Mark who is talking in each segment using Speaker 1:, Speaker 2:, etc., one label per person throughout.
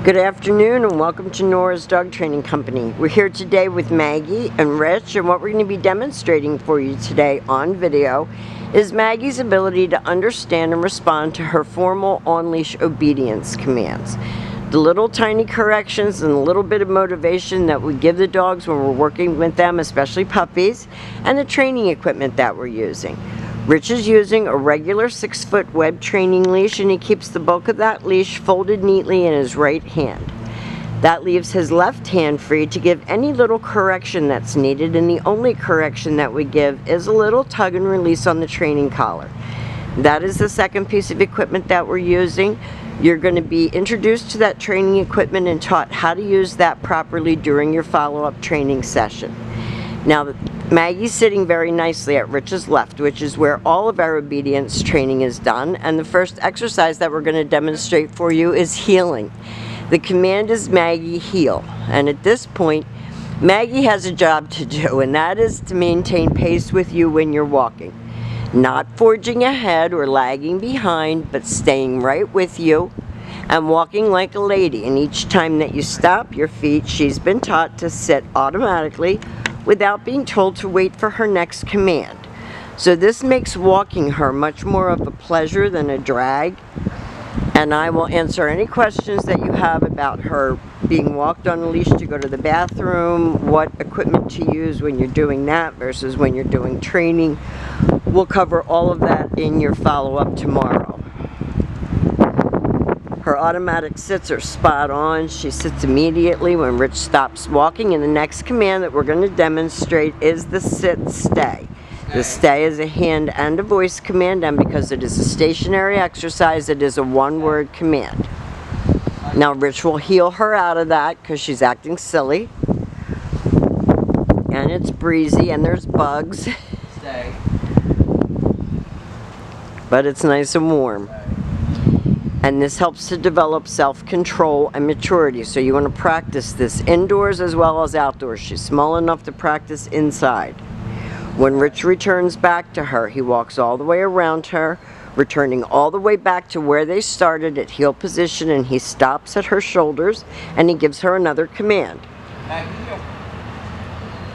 Speaker 1: Good afternoon and welcome to Nora's Dog Training Company. We're here today with Maggie and Rich, and what we're going to be demonstrating for you today on video is Maggie's ability to understand and respond to her formal on-leash obedience commands. The little tiny corrections and a little bit of motivation that we give the dogs when we're working with them, especially puppies, and the training equipment that we're using. Rich is using a regular 6-foot web training leash, and he keeps the bulk of that leash folded neatly in his right hand. That leaves his left hand free to give any little correction that's needed, and the only correction that we give is a little tug and release on the training collar. That is the second piece of equipment that we're using. You're going to be introduced to that training equipment and taught how to use that properly during your follow-up training session. Now, Maggie's sitting very nicely at Rich's left, which is where all of our obedience training is done, and the first exercise that we're going to demonstrate for you is heeling. The command is Maggie heel, and at this point Maggie has a job to do, and that is to maintain pace with you when you're walking. Not forging ahead or lagging behind, but staying right with you and walking like a lady, and each time that you stop your feet, she's been taught to sit automatically without being told to wait for her next command. So this makes walking her much more of a pleasure than a drag, and I will answer any questions that you have about her being walked on a leash to go to the bathroom, what equipment to use when you're doing that versus when you're doing training. We'll cover all of that in your follow-up tomorrow. Her automatic sits are spot on. She sits immediately when Rich stops walking, and the next command that we're going to demonstrate is the sit stay. The stay is a hand and a voice command, and because it is a stationary exercise, it is a one-word command. Now Rich will heel her out of that because she's acting silly, and it's breezy and there's bugs, but it's nice and warm. And this helps to develop self-control and maturity. So you want to practice this indoors as well as outdoors. She's small enough to practice inside. When Rich returns back to her, he walks all the way around her, returning all the way back to where they started at heel position, and he stops at her shoulders and he gives her another command.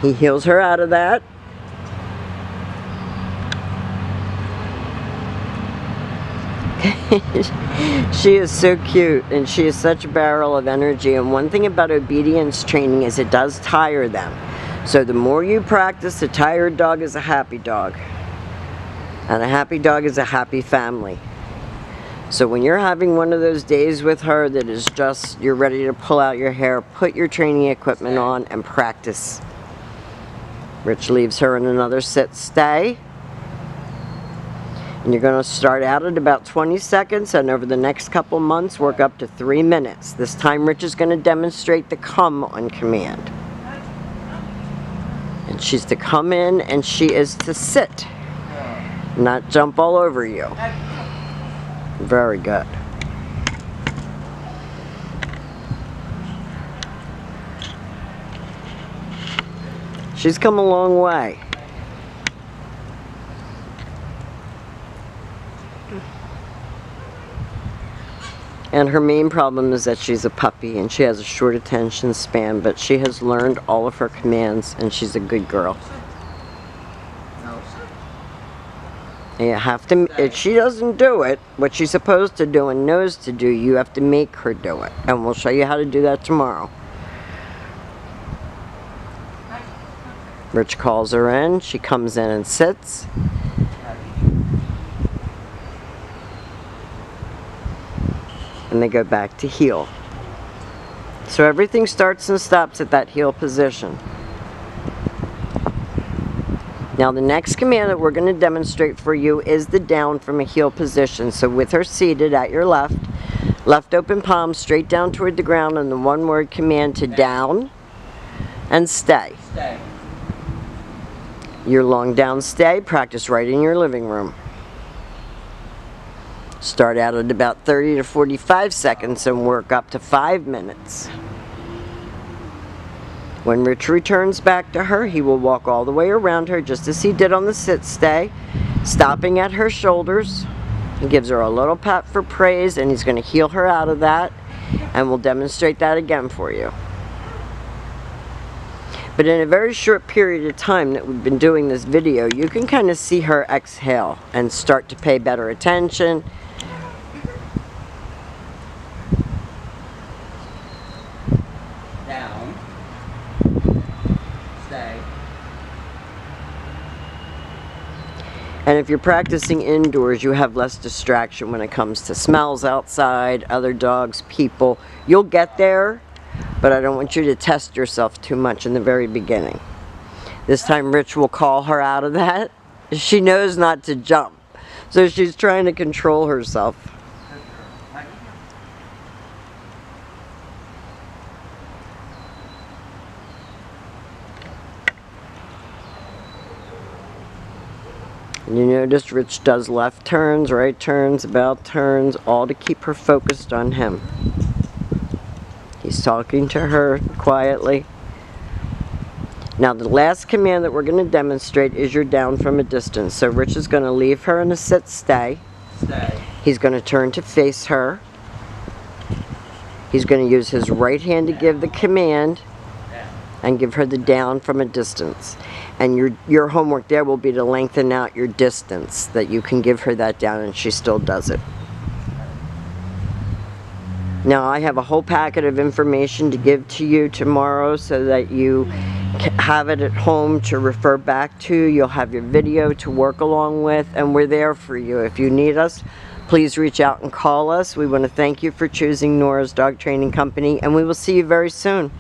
Speaker 1: He heels her out of that. She is so cute, and she is such a barrel of energy, and one thing about obedience training is it does tire them. So the more you practice, a tired dog is a happy dog, and a happy dog is a happy family. So when you're having one of those days with her that is just, you're ready to pull out your hair, put your training equipment on and practice. Rich leaves her in another sit stay. And you're going to start out at about 20 seconds, and over the next couple months work up to 3 minutes. This time Rich is going to demonstrate the come on command. And she's to come in and she is to sit, not jump all over you. Very good. She's come a long way. And her main problem is that she's a puppy and she has a short attention span, but she has learned all of her commands and she's a good girl. And you have to, if she doesn't do it, what she's supposed to do and knows to do, you have to make her do it. And we'll show you how to do that tomorrow. Rich calls her in, she comes in and sits. And they go back to heel. So everything starts and stops at that heel position. Now the next command that we're going to demonstrate for you is the down from a heel position. So with her seated at your left, left open palm straight down toward the ground, and the one-word command to down and stay. Your long down stay, practice right in your living room. Start out at about 30 to 45 seconds and work up to 5 minutes. When Rich returns back to her, he will walk all the way around her just as he did on the sit stay, stopping at her shoulders. He gives her a little pat for praise, and he's going to heel her out of that. And we'll demonstrate that again for you. But in a very short period of time that we've been doing this video, you can kind of see her exhale and start to pay better attention.
Speaker 2: Down. Stay.
Speaker 1: And if you're practicing indoors, you have less distraction when it comes to smells outside, other dogs, people. You'll get there, but I don't want you to test yourself too much in the very beginning. This time Rich will call her out of that. She knows not to jump, so she's trying to control herself. You notice Rich does left turns, right turns, about turns, all to keep her focused on him. He's talking to her quietly. Now the last command that we're going to demonstrate is your down from a distance. So Rich is going to leave her in a sit stay.
Speaker 2: Stay.
Speaker 1: He's going to turn to face her. He's going to use his right hand to give the command and give her the down from a distance. And your homework there will be to lengthen out your distance, that you can give her that down and she still does it. Now I have a whole packet of information to give to you tomorrow so that you have it at home to refer back to. You'll have your video to work along with, and we're there for you. If you need us, please reach out and call us. We want to thank you for choosing Nora's Dog Training Company, and we will see you very soon.